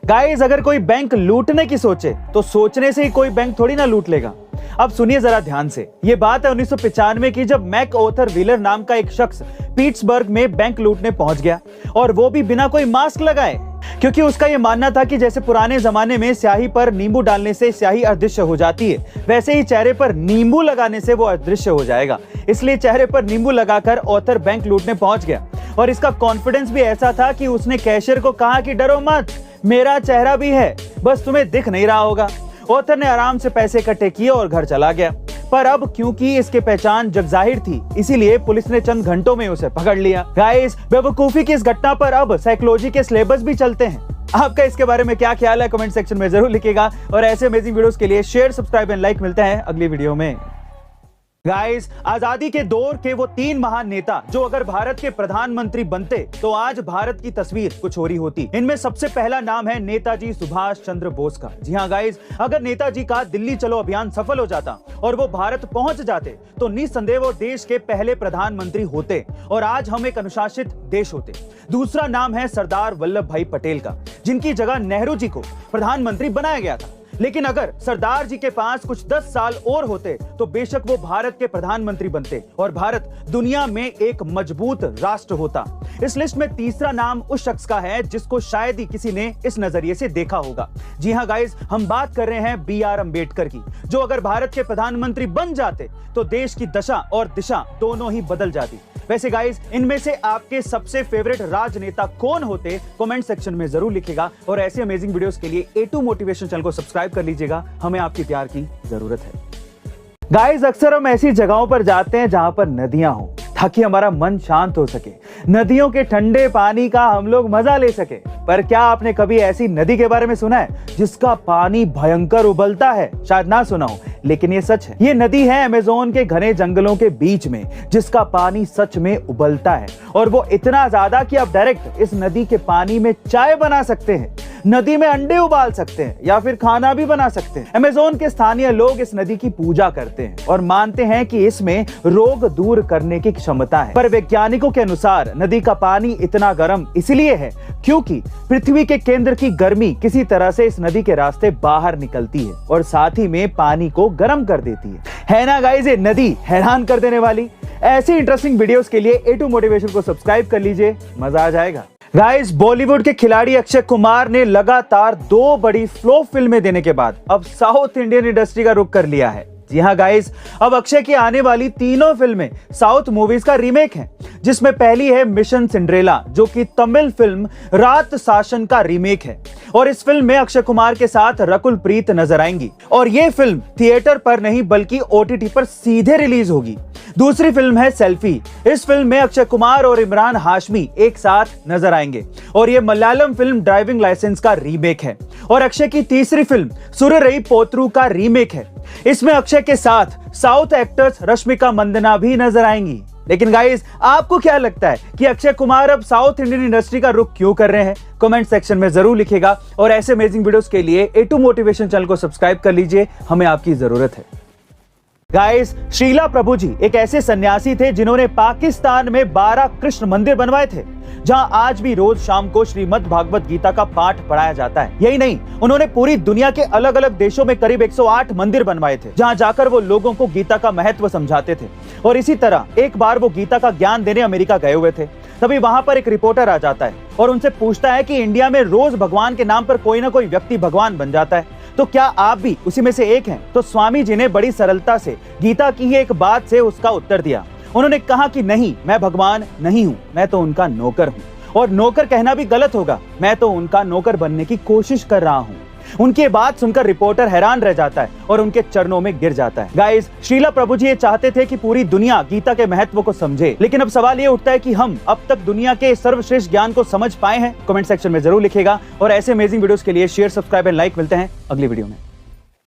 Guys, अगर कोई bank लूटने की सोचे तो सोचने से ही कोई बैंक थोड़ी ना लूट लेगा। अब सुनिए जरा ध्यान से। ये बात है 1995 की, जब मैक ओथर व्हीलर नाम का एक शख्स पीट्सबर्ग में बैंक लूटने पहुंच गया, और वो भी बिना कोई मास्क लगाए, क्योंकि उसका ये मानना था कि जैसे पुराने जमाने में स्याही पर नींबू डालने से स्याही अदृश्य हो जाती है, वैसे ही चेहरे पर नींबू लगाने से वो अदृश्य हो जाएगा। इसलिए चेहरे पर नींबू लगाकर ओथर बैंक लूटने पहुंच गया, और इसका कॉन्फिडेंस भी ऐसा था कि उसने कैशियर को कहा कि डरो मत, मेरा चेहरा भी है, बस तुम्हें दिख नहीं रहा होगा। ओथर ने आराम से पैसे इकट्ठे किए और घर चला गया। पर अब क्योंकि इसकी पहचान जगजाहिर थी, इसीलिए पुलिस ने चंद घंटों में उसे पकड़ लिया। गाइस, बेवकूफी की इस घटना पर अब साइकोलॉजी के सिलेबस भी चलते हैं। आपका इसके बारे में क्या ख्याल है, कमेंट सेक्शन में जरूर लिखिएगा, और ऐसे अमेजिंग वीडियोस के लिए शेयर, सब्सक्राइब एंड लाइक। मिलते हैं अगली वीडियो में। गाइस, आजादी के दौर के वो 3 महान नेता जो अगर भारत के प्रधानमंत्री बनते तो आज भारत की तस्वीर कुछ और ही होती। इनमें सबसे पहला नाम है नेताजी सुभाष चंद्र बोस का। जी हाँ गाइस, अगर नेताजी का दिल्ली चलो अभियान सफल हो जाता और वो भारत पहुंच जाते तो निस्संदेह वो देश के पहले प्रधानमंत्री होते और आज हम एक अनुशासित देश होते। दूसरा नाम है सरदार वल्लभ भाई पटेल का, जिनकी जगह नेहरू जी को प्रधानमंत्री बनाया गया था। लेकिन अगर सरदार जी के पास कुछ 10 साल और होते तो बेशक वो भारत के प्रधानमंत्री बनते और भारत दुनिया में एक मजबूत राष्ट्र होता। इस लिस्ट में तीसरा नाम उस शख्स का है जिसको शायद ही किसी ने इस नजरिए से देखा होगा। जी हाँ गाइस, हम बात कर रहे हैं BR अम्बेडकर की, जो अगर भारत के प्रधानमंत्री बन जाते तो देश की दशा और दिशा दोनों ही बदल जाती। वैसे गाइस, इनमें से आपके सबसे फेवरेट राजनेता कौन होते, कमेंट सेक्शन में जरूर लिखिएगा, और ऐसे अमेजिंग वीडियोस के लिए A2 मोटिवेशन चैनल को सब्सक्राइब कर लीजिएगा। हमें आपकी प्यार की जरूरत है। गाइस, अक्सर हम ऐसी जगहों पर जाते हैं जहां पर नदियां हो, ताकि हमारा मन शांत हो सके, नदियों के ठंडे पानी का हम लोग मजा ले सके। पर क्या आपने कभी ऐसी नदी के बारे में सुना है जिसका पानी भयंकर उबलता है? शायद ना सुना हो, लेकिन ये सच है। ये नदी है अमेज़न के घने जंगलों के बीच में, जिसका पानी सच में उबलता है, और वो इतना ज्यादा कि आप डायरेक्ट इस नदी के पानी में चाय बना सकते हैं, नदी में अंडे उबाल सकते हैं, या फिर खाना भी बना सकते हैं। अमेज़न के स्थानीय लोग इस नदी की पूजा करते हैं और मानते हैं कि इसमें रोग दूर करने की क्षमता है। पर वैज्ञानिकों के अनुसार नदी का पानी इतना गर्म इसलिए है क्योंकि पृथ्वी के केंद्र की गर्मी किसी तरह से इस नदी के रास्ते बाहर निकलती है और साथ ही में पानी को गर्म कर देती है ना गाइस? ये नदी हैरान कर देने वाली। ऐसी इंटरेस्टिंग वीडियोस के लिए A2 मोटिवेशन को सब्सक्राइब कर लीजिए, मजा आ जाएगा। गाइस, बॉलीवुड के खिलाड़ी अक्षय कुमार ने लगातार 2 बड़ी फ्लॉप फिल्में देने के बाद अब साउथ इंडियन इंडस्ट्री का रुख कर लिया है। जी हाँ गाइस, अब अक्षय की आने वाली तीनों फिल्में साउथ मूवीज का रीमेक हैं, जिसमें पहली है मिशन सिंड्रेला, जो कि तमिल फिल्म रात शासन का रीमेक है, और इस फिल्म में अक्षय कुमार के साथ रकुल प्रीत नजर आएंगी, और ये फिल्म थिएटर पर नहीं बल्कि OTT पर सीधे रिलीज होगी। दूसरी फिल्म है सेल्फी। इस फिल्म में अक्षय कुमार और इमरान हाशमी एक साथ नजर आएंगे, और ये मलयालम फिल्म ड्राइविंग लाइसेंस का रीमेक है। और अक्षय की तीसरी फिल्म सुररई पोत्रू का रीमेक है। इसमें अक्षय के साथ साउथ एक्टर्स रश्मिका मंदना भी नजर आएंगी। लेकिन गाइस, आपको क्या लगता है कि अक्षय कुमार अब साउथ इंडियन इंडस्ट्री का रुख क्यों कर रहे हैं? कमेंट सेक्शन में जरूर लिखिएगा, और ऐसे अमेजिंग वीडियोस के लिए A2 मोटिवेशन चैनल को सब्सक्राइब कर लीजिए, हमें आपकी जरूरत है। गाइस, श्रीला प्रभु जी एक ऐसे सन्यासी थे जिन्होंने पाकिस्तान में 12 कृष्ण मंदिर बनवाए थे, जहां आज भी रोज शाम को श्रीमद् भागवत गीता का पाठ पढ़ाया जाता है। यही नहीं, उन्होंने पूरी दुनिया के अलग अलग देशों में करीब 108 मंदिर बनवाए थे, जहां जाकर वो लोगों को गीता का महत्व समझाते थे। और इसी तरह एक बार वो गीता का ज्ञान देने अमेरिका गए हुए थे। तभी वहां पर एक रिपोर्टर आ जाता है और उनसे पूछता है कि इंडिया में रोज भगवान के नाम पर कोई ना कोई व्यक्ति भगवान बन जाता है, तो क्या आप भी उसी में से एक हैं? तो स्वामी जी ने बड़ी सरलता से गीता की ही एक बात से उसका उत्तर दिया। उन्होंने कहा कि नहीं, मैं भगवान नहीं हूँ, मैं तो उनका नौकर हूँ, और नौकर कहना भी गलत होगा, मैं तो उनका नौकर बनने की कोशिश कर रहा हूँ। उनकी बात सुनकर रिपोर्टर हैरान रह जाता है और उनके चरणों में गिर जाता है। गाइस, श्रीला प्रभु जी ये चाहते थे कि पूरी दुनिया गीता के महत्व को समझे, लेकिन अब सवाल ये उठता है कि हम अब तक दुनिया के सर्वश्रेष्ठ ज्ञान को समझ पाए हैं? कमेंट सेक्शन में जरूर लिखिएगा, और ऐसे अमेजिंग वीडियोस के लिए शेयर, सब्सक्राइब एंड लाइक। मिलते हैं अगली वीडियो में।